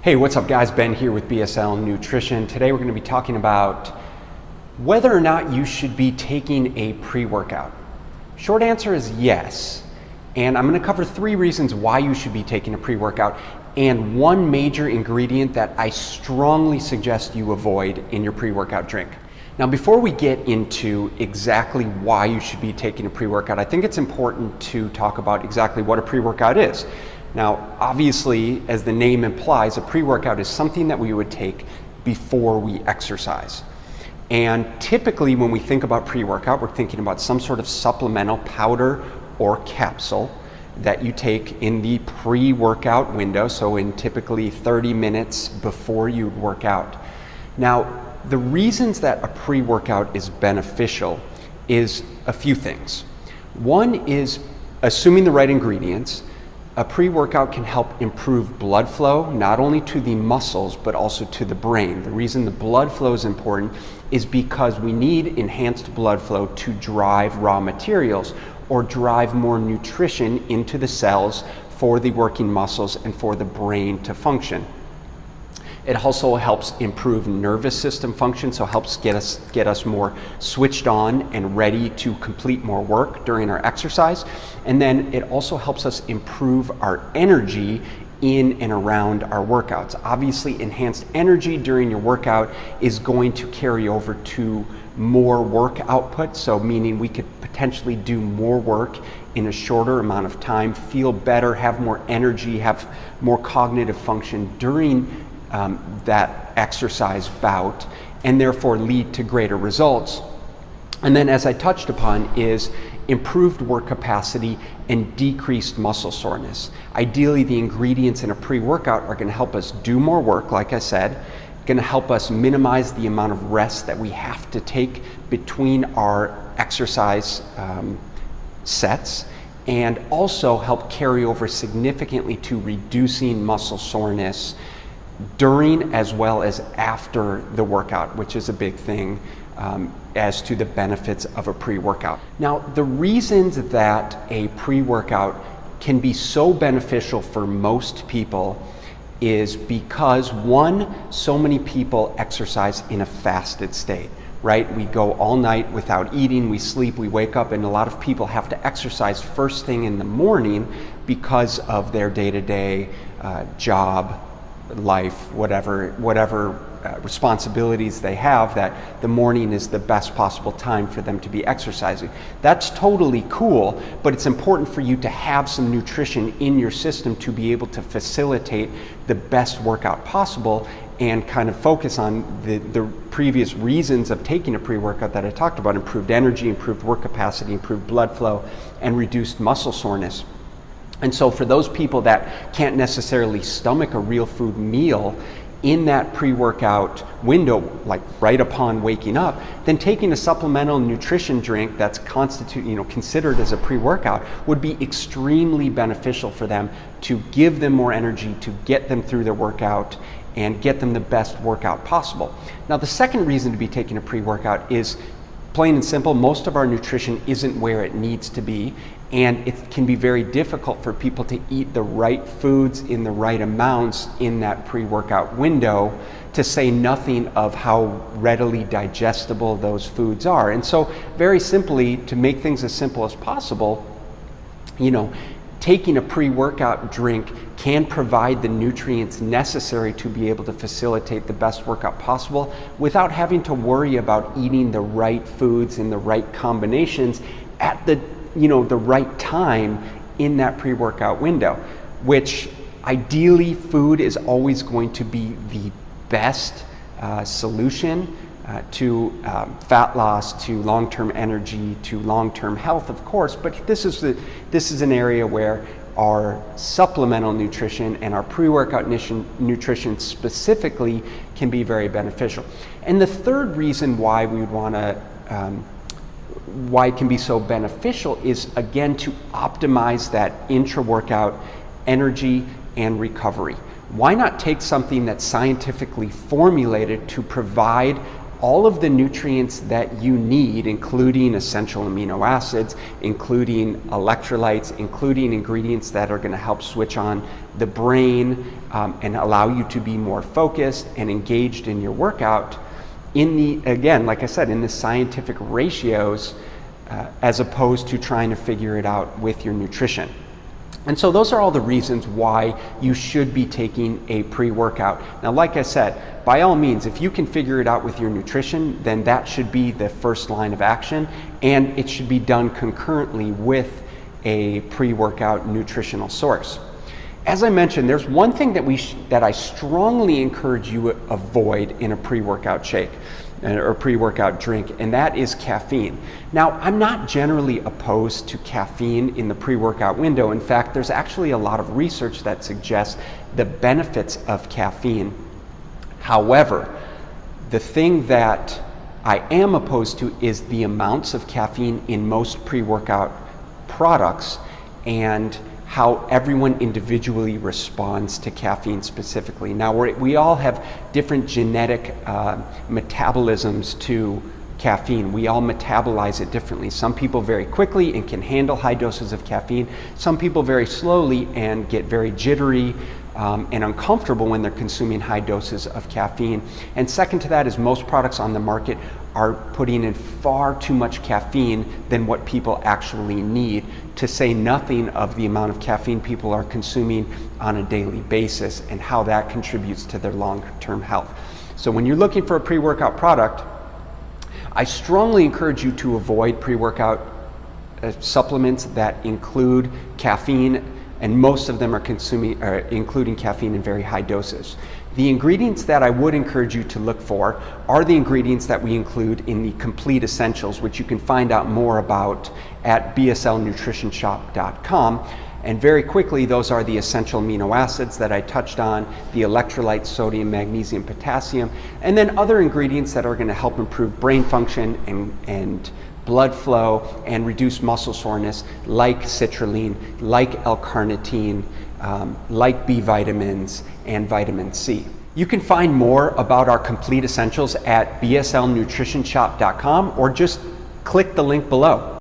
Hey, what's up guys? Ben here with BSL Nutrition. Today we're going to be talking about whether or not you should be taking a pre-workout. Short answer is yes. And I'm going to cover 3 reasons why you should be taking a pre-workout and one major ingredient that I strongly suggest you avoid in your pre-workout drink. Now, before we get into exactly why you should be taking a pre-workout, I think it's important to talk about exactly what a pre-workout is. Now, obviously, as the name implies, a pre-workout is something that we would take before we exercise. And typically when we think about pre-workout, we're thinking about some sort of supplemental powder or capsule that you take in the pre-workout window, so in typically 30 minutes before you work out. Now, the reasons that a pre-workout is beneficial is a few things. One is, assuming the right ingredients, a pre-workout can help improve blood flow, not only to the muscles, but also to the brain. The reason the blood flow is important is because we need enhanced blood flow to drive raw materials or drive more nutrition into the cells for the working muscles and for the brain to function. It also helps improve nervous system function, so helps get us more switched on and ready to complete more work during our exercise. And then it also helps us improve our energy in and around our workouts. Obviously, enhanced energy during your workout is going to carry over to more work output, so meaning we could potentially do more work in a shorter amount of time, feel better, have more energy, have more cognitive function during that exercise bout, and therefore lead to greater results. And then, as I touched upon, is improved work capacity and decreased muscle soreness. Ideally, the ingredients in a pre-workout are going to help us do more work, like I said, going to help us minimize the amount of rest that we have to take between our exercise sets, and also help carry over significantly to reducing muscle soreness during as well as after the workout, which is a big thing as to the benefits of a pre-workout. Now, the reasons that a pre-workout can be so beneficial for most people is because, one, so many people exercise in a fasted state, right? We go all night without eating, we sleep, we wake up, and a lot of people have to exercise first thing in the morning because of their day-to-day job, life, whatever responsibilities they have, that the morning is the best possible time for them to be exercising. That's totally cool, but it's important for you to have some nutrition in your system to be able to facilitate the best workout possible and kind of focus on the previous reasons of taking a pre-workout that I talked about: improved energy, improved work capacity, improved blood flow, and reduced muscle soreness. And so for those people that can't necessarily stomach a real food meal in that pre-workout window, like right upon waking up, then taking a supplemental nutrition drink that's considered as a pre-workout would be extremely beneficial for them, to give them more energy, to get them through their workout and get them the best workout possible. Now, the second reason to be taking a pre-workout is plain and simple: most of our nutrition isn't where it needs to be, and it can be very difficult for people to eat the right foods in the right amounts in that pre-workout window, to say nothing of how readily digestible those foods are. And so, very simply, to make things as simple as possible, taking a pre-workout drink can provide the nutrients necessary to be able to facilitate the best workout possible without having to worry about eating the right foods in the right combinations at the right time in that pre-workout window, which ideally food is always going to be the best solution to fat loss, to long-term energy, to long-term health, of course. But this is an area where our supplemental nutrition and our pre-workout nutrition specifically can be very beneficial. And the third reason why we would want to why it can be so beneficial is, again, to optimize that intra-workout energy and recovery. Why not take something that's scientifically formulated to provide all of the nutrients that you need, including essential amino acids, including electrolytes, including ingredients that are going to help switch on the brain and allow you to be more focused and engaged in your workout in the, again, like I said, in the scientific ratios as opposed to trying to figure it out with your nutrition. And so those are all the reasons why you should be taking a pre-workout. Now, like I said, by all means, if you can figure it out with your nutrition, then that should be the first line of action, and it should be done concurrently with a pre-workout nutritional source. As I mentioned, there's one thing that I strongly encourage you to avoid in a pre-workout shake or pre-workout drink, and that is caffeine. Now, I'm not generally opposed to caffeine in the pre-workout window. In fact, there's actually a lot of research that suggests the benefits of caffeine. However, the thing that I am opposed to is the amounts of caffeine in most pre-workout products and how everyone individually responds to caffeine specifically. Now, we all have different genetic metabolisms to caffeine. We all metabolize it differently. Some people very quickly and can handle high doses of caffeine. Some people very slowly and get very jittery and uncomfortable when they're consuming high doses of caffeine. And second to that is most products on the market are putting in far too much caffeine than what people actually need, to say nothing of the amount of caffeine people are consuming on a daily basis and how that contributes to their long-term health. So when you're looking for a pre-workout product, I strongly encourage you to avoid pre-workout supplements that include caffeine, and most of them are including caffeine in very high doses. The ingredients that I would encourage you to look for are the ingredients that we include in the complete essentials, which you can find out more about at BSLNutritionShop.com. And very quickly, those are the essential amino acids that I touched on, the electrolytes, sodium, magnesium, potassium, and then other ingredients that are going to help improve brain function and blood flow and reduce muscle soreness, like citrulline, like L-carnitine, like B vitamins and vitamin C. You can find more about our complete essentials at BSLNutritionShop.com or just click the link below.